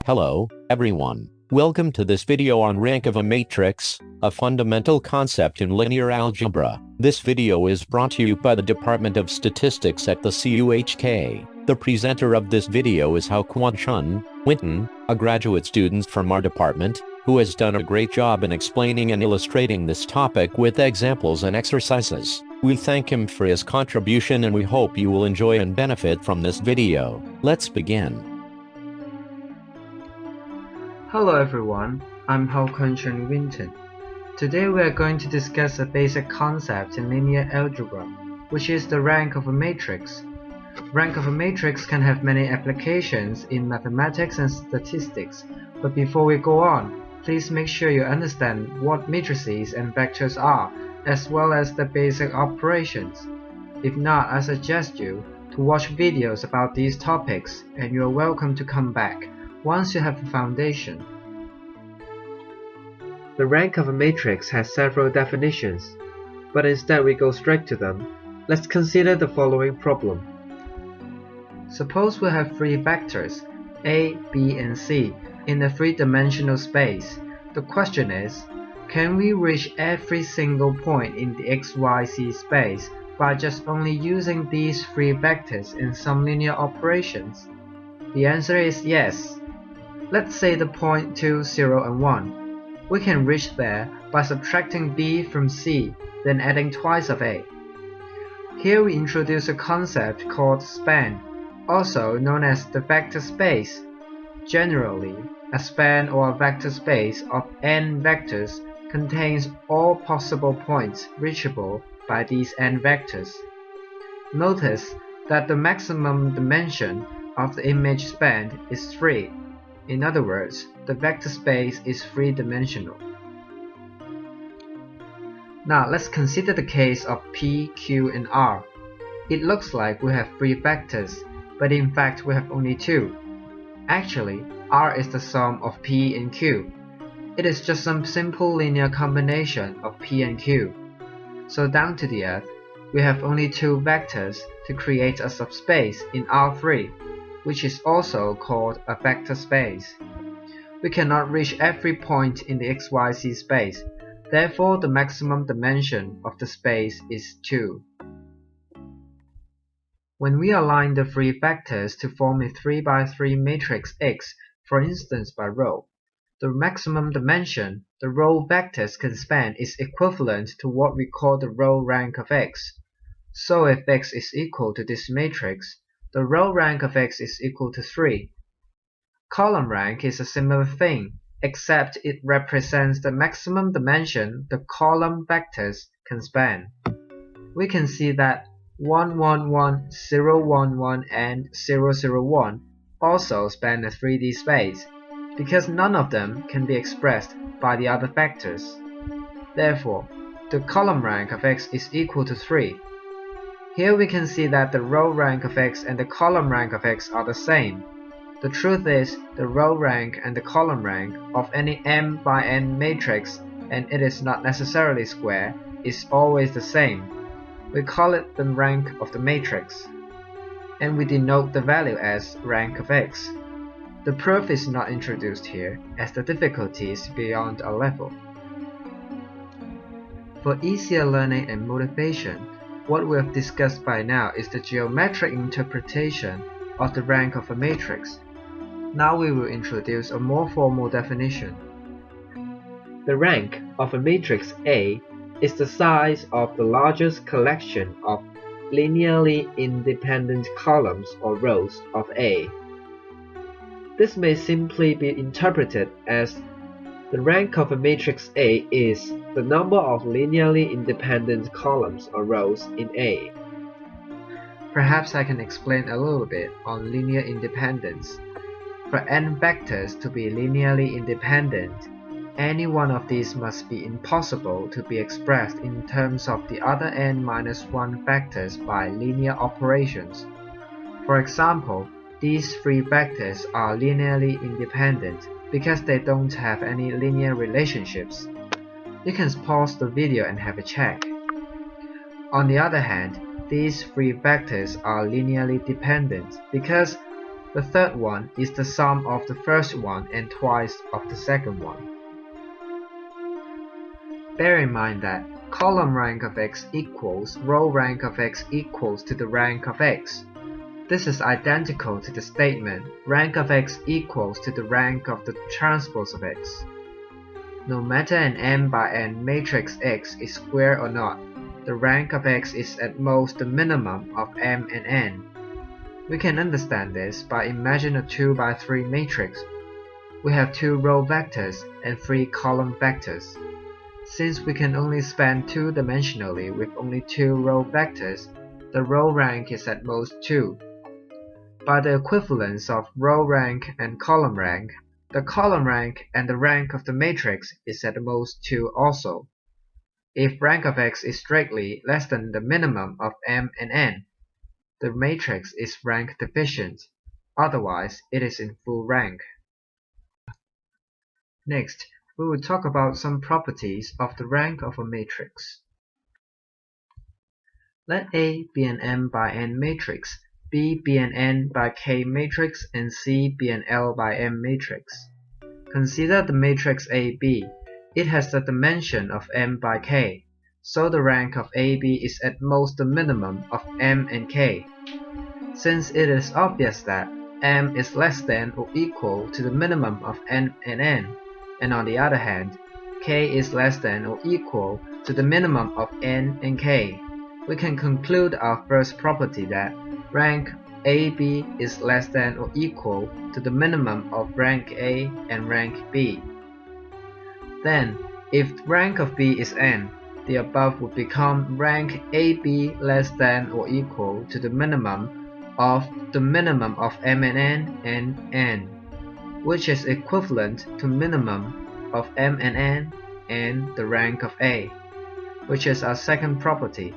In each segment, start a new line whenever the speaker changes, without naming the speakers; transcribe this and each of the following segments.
Hello, everyone. Welcome to this video on rank of a matrix, a fundamental concept in linear algebra. This video is brought to you by the Department of Statistics at the CUHK. The presenter of this video is CUHK Winton, a graduate student from our department, who has done a great job in explaining and illustrating this topic with examples and exercises. We thank him for his contribution and we hope you will enjoy and benefit from this video. Let's begin.
Hello everyone, I'm CUHK Winton. Today we are going to discuss a basic concept in linear algebra, which is the rank of a matrix. Rank of a matrix can have many applications in mathematics and statistics, but before we go on, please make sure you understand what matrices and vectors are, as well as the basic operations. If not, I suggest you to watch videos about these topics, and you are welcome to come back once you have a foundation. The rank of a matrix has several definitions, but instead we go straight to them. Let's consider the following problem. Suppose we have three vectors, A, B, and C, in a three-dimensional space. The question is, can we reach every single point in the XYZ space by just only using these three vectors in some linear operations? The answer is yes. Let's say the point 2, 0, and 1. We can reach there by subtracting B from C, then adding twice of A. Here we introduce a concept called span, also known as the vector space. Generally, a span or a vector space of n vectors contains all possible points reachable by these n vectors. Notice that the maximum dimension of the image span is 3. In other words, the vector space is three-dimensional. Now let's consider the case of P, Q, and R. It looks like we have three vectors, but in fact we have only two. Actually, R is the sum of P and Q. It is just some simple linear combination of P and Q. So down to the earth, we have only two vectors to create a subspace in R3, which is also called a vector space. We cannot reach every point in the XYZ space, therefore the maximum dimension of the space is 2. When we align the three vectors to form a 3x3 matrix X, for instance by row, the maximum dimension the row vectors can span is equivalent to what we call the row rank of X. So if X is equal to this matrix, the row rank of X is equal to 3. Column rank is a similar thing, except it represents the maximum dimension the column vectors can span. We can see that 1, 1, 1, 0, 1, 1, and 0, 0, 1 also span a 3D space, because none of them can be expressed by the other vectors. Therefore, the column rank of X is equal to 3. Here we can see that the row rank of X and the column rank of X are the same. The truth is, the row rank and the column rank of any m by n matrix, and it is not necessarily square, is always the same. We call it the rank of the matrix, and we denote the value as rank of X. The proof is not introduced here, as the difficulty is beyond our level. For easier learning and motivation, what we have discussed by now is the geometric interpretation of the rank of a matrix. Now we will introduce a more formal definition. The rank of a matrix A is the size of the largest collection of linearly independent columns or rows of A. This may simply be interpreted as the rank of a matrix A is the number of linearly independent columns or rows in A. Perhaps I can explain a little bit on linear independence. For n vectors to be linearly independent, any one of these must be impossible to be expressed in terms of the other n-1 vectors by linear operations. For example, these three vectors are linearly independent because they don't have any linear relationships. You can pause the video and have a check. On the other hand, these three vectors are linearly dependent because The third one is the sum of the first one and twice of the second one. Bear in mind that column rank of x equals row rank of x equals to the rank of x. This is identical to the statement rank of x equals to the rank of the transpose of x. No matter an m by n matrix X is square or not, the rank of X is at most the minimum of m and n. We can understand this by imagining a 2 by 3 matrix. We have 2 row vectors and 3 column vectors. Since we can only span 2-dimensionally with only 2 row vectors, the row rank is at most 2. By the equivalence of row rank and column rank, the column rank and the rank of the matrix is at most 2 also. If rank of X is strictly less than the minimum of m and n, the matrix is rank deficient, otherwise it is in full rank. Next, we will talk about some properties of the rank of a matrix. Let A be an m by n matrix, B be an n by k matrix, and C be an l by m matrix. Consider the matrix AB. It has the dimension of m by k, so the rank of AB is at most the minimum of m and k. Since it is obvious that m is less than or equal to the minimum of n and n, and on the other hand, k is less than or equal to the minimum of n and k, we can conclude our first property that rank AB is less than or equal to the minimum of rank A and rank B. Then, if rank of B is n, the above would become rank AB less than or equal to the minimum of m and n, which is equivalent to minimum of m and n and the rank of A, which is our second property.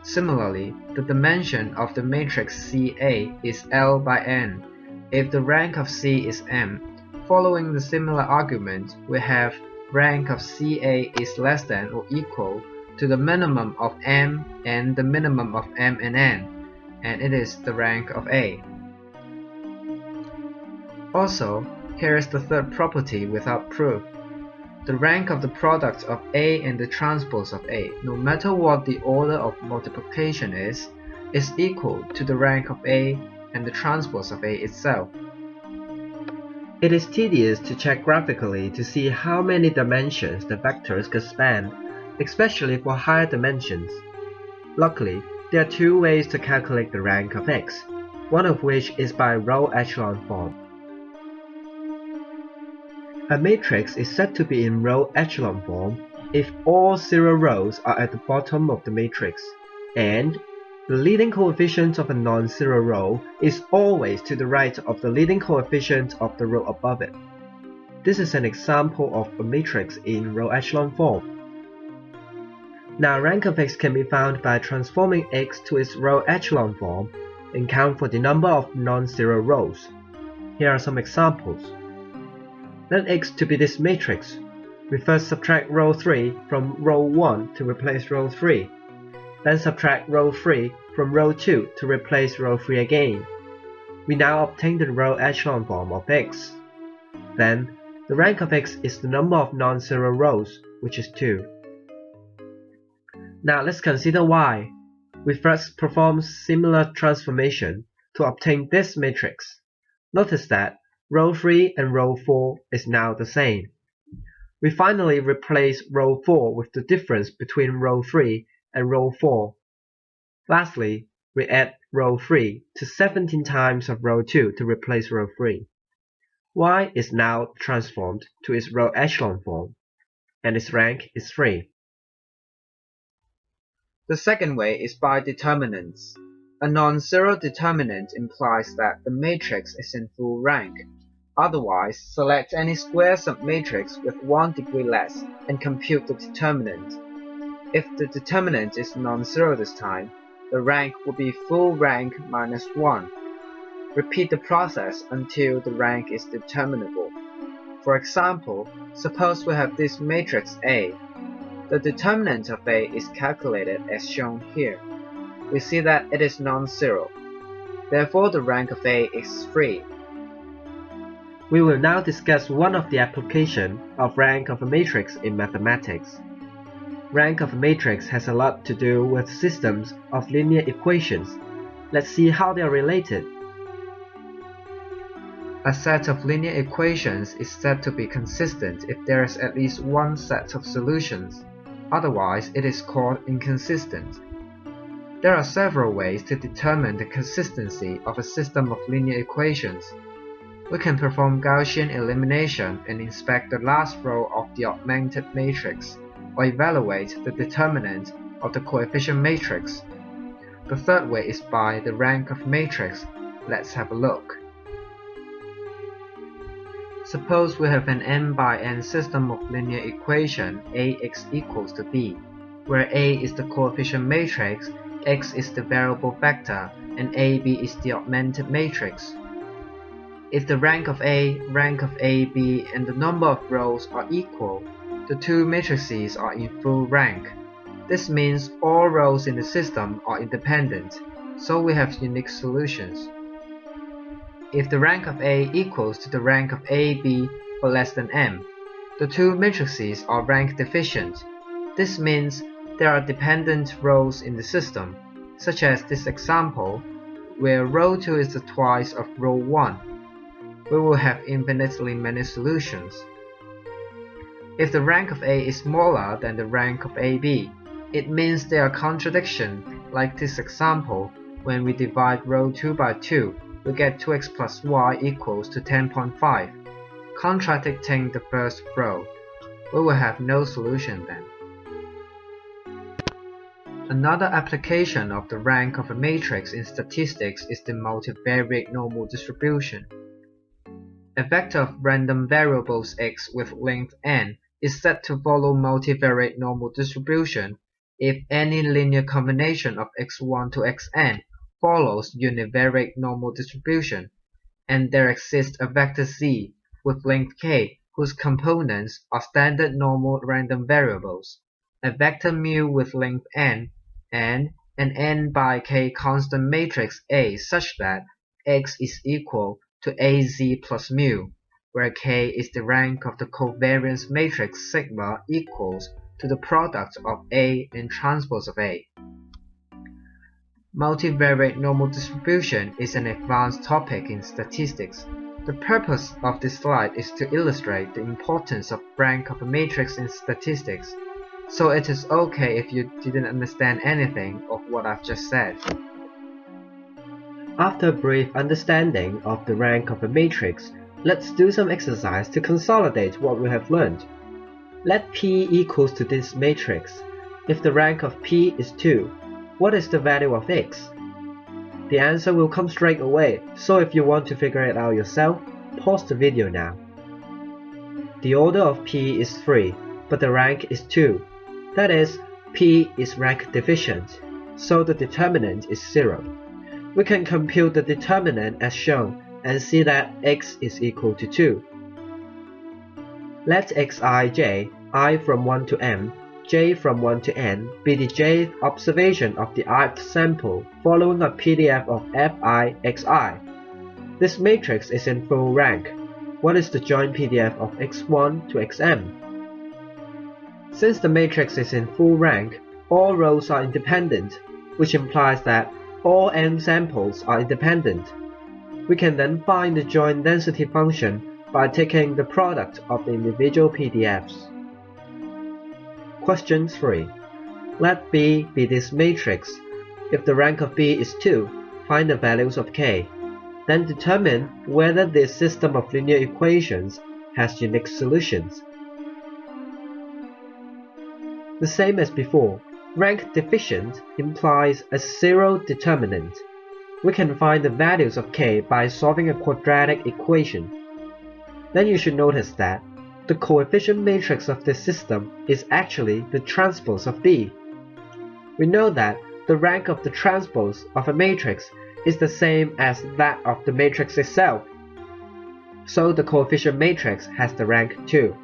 Similarly, the dimension of the matrix CA is L by n. If the rank of C is m, following the similar argument, we have rank of CA is less than or equal to the minimum of m and the minimum of m and n, and it is the rank of A. Also, here is the third property without proof. The rank of the product of A and the transpose of A, no matter what the order of multiplication is equal to the rank of A and the transpose of A itself. It is tedious to check graphically to see how many dimensions the vectors could span, especially for higher dimensions. Luckily, there are 2 ways to calculate the rank of X, one of which is by row-echelon form. A matrix is said to be in row-echelon form if all 0 rows are at the bottom of the matrix, and the leading coefficient of a non-zero row is always to the right of the leading coefficient of the row above it. This is an example of a matrix in row-echelon form. Now rank of X can be found by transforming X to its row-echelon form and count for the number of non-zero rows. Here are some examples. Let X to be this matrix. We first subtract row 3 from row 1 to replace row 3. Then subtract row 3 from row 2 to replace row 3 again. We now obtain the row-echelon form of X. Then, the rank of X is the number of non-zero rows, which is 2. Now let's consider Y. We first perform similar transformation to obtain this matrix. Notice that row 3 and row 4 is now the same. We finally replace row 4 with the difference between row 3 and row 4. Lastly, we add row 3 to 17 times of row 2 to replace row 3. Y is now transformed to its row-echelon form, and its rank is 3. The second way is by determinants. A non-zero determinant implies that the matrix is in full rank. Otherwise, select any square submatrix with 1 degree less and compute the determinant. If the determinant is non-zero this time, the rank will be full rank minus 1. Repeat the process until the rank is determinable. For example, suppose we have this matrix A. The determinant of A is calculated as shown here. We see that it is non-zero. Therefore, the rank of A is 3.
We will now discuss one of the applications of rank of a matrix in mathematics. Rank of a matrix has a lot to do with systems of linear equations. Let's see how they are related.
A set of linear equations is said to be consistent if there is at least one set of solutions. Otherwise, it is called inconsistent. There are several ways to determine the consistency of a system of linear equations. We can perform Gaussian elimination and inspect the last row of the augmented matrix, or evaluate the determinant of the coefficient matrix. The third way is by the rank of matrix. Let's have a look. Suppose we have an n by n system of linear equation Ax equals to b, where A is the coefficient matrix, x is the variable vector, and AB is the augmented matrix. If the rank of A, rank of AB, and the number of rows are equal, the two matrices are in full rank. This means all rows in the system are independent, so we have unique solutions. If the rank of A equals to the rank of AB but less than m, the two matrices are rank deficient. This means there are dependent rows in the system, such as this example, where row 2 is the twice of row 1. We will have infinitely many solutions. If the rank of A is smaller than the rank of AB, it means there are contradictions, like this example, when we divide row 2 by 2, we get 2x plus y equals to 10.5, contradicting the first row. We will have no solution then. Another application of the rank of a matrix in statistics is the multivariate normal distribution. A vector of random variables x with length n is said to follow multivariate normal distribution if any linear combination of x1 to xn follows univariate normal distribution, and there exists a vector z with length k whose components are standard normal random variables, a vector mu with length n, and an n by k constant matrix A such that x is equal to az plus mu, where k is the rank of the covariance matrix sigma equals to the product of A and transpose of A. Multivariate normal distribution is an advanced topic in statistics. The purpose of this slide is to illustrate the importance of rank of a matrix in statistics, so it is okay if you didn't understand anything of what I've just said.
After a brief understanding of the rank of a matrix, let's do some exercise to consolidate what we have learned. Let P equals to this matrix. If the rank of P is 2, what is the value of x? The answer will come straight away, so if you want to figure it out yourself, pause the video now. The order of P is 3, but the rank is 2. That is, P is rank deficient, so the determinant is 0. We can compute the determinant as shown and see that x is equal to 2. Let xij, I from 1 to m, j from 1 to n, be the jth observation of the ith sample following a PDF of fi xi. This matrix is in full rank. What is the joint PDF of x1 to xm? Since the matrix is in full rank, all rows are independent, which implies that all n samples are independent. We can then find the joint density function by taking the product of the individual PDFs. Question 3. Let B be this matrix. If the rank of B is 2, find the values of k. Then determine whether this system of linear equations has unique solutions. The same as before, rank deficient implies a zero determinant. We can find the values of k by solving a quadratic equation. Then you should notice that the coefficient matrix of this system is actually the transpose of B. We know that the rank of the transpose of a matrix is the same as that of the matrix itself. So the coefficient matrix has the rank 2.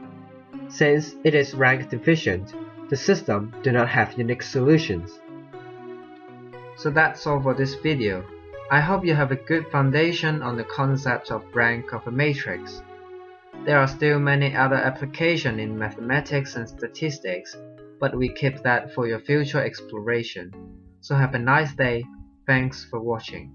Since it is rank deficient, the system do not have unique solutions.
So that's all for this video. I hope you have a good foundation on the concept of rank of a matrix. There are still many other applications in mathematics and statistics, but we keep that for your future exploration. So have a nice day. Thanks for watching.